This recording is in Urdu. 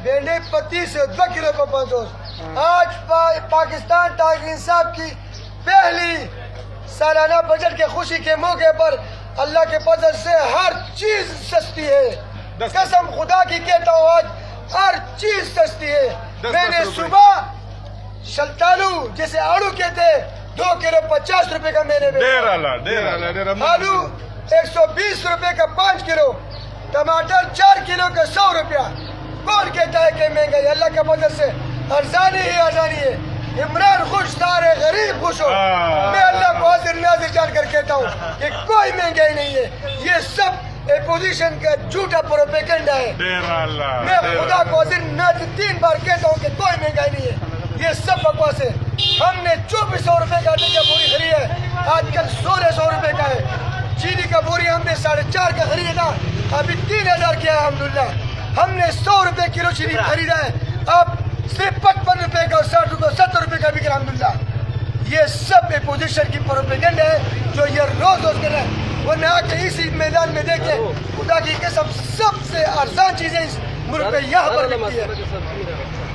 بھنڈی 25 سے 2 کلو کو 500. آج پاکستان تحریک انصاف کی پہلی سالانہ بجٹ کے خوشی کے موقع پر اللہ کے فضل سے ہر چیز سستی ہے. قسم خدا کی کہتا ہوں آج ہر چیز سستی ہے. میں نے صبح شلتالو جسے آڑو کہتے 2 کلو 50 روپے کا میں نے آلو 120 روپے کا 5 کلو, ٹماٹر 4 کلو کا 100 روپیہ. کون کہتا ہے کہ مہنگائی؟ اللہ کے فضل سے ارزانی ہی ارزانی ہے. عمران خوش سارے غریب خوش ہو. میں اللہ کو حاضر ناظر جان کر کہتا ہوں کہ کوئی مہنگائی نہیں ہے. یہ سب اپوزیشن کا جھوٹا پروپیگنڈا ہے. میں خدا کو حاضر ناظر 3 بار کہتا ہوں کہ کوئی مہنگائی نہیں ہے. یہ سب بکواس ہے. ہم نے 2400 روپے کا آٹے کا بوری خرید ہے, آج کل 1600 روپے کا ہے. چینی کا بوری ہم نے 4.5 کا خریدا, ابھی 3000 کیا ہے الحمدللہ. ہم نے 100 روپے کلو چینی خریدا ہے, اب صرف 55 روپے کا, 60 روپے 70 روپے کا بک رہا الحمدللہ. یہ سب اپوزیشن کی پروپیگنڈا ہے جو یہ روز کر رہا ہے. ورنہ آ کے اسی میدان میں دیکھیں خدا کی قسم سب سے ارزان چیزیں اس ملک میں یہاں پر ملتی ہے.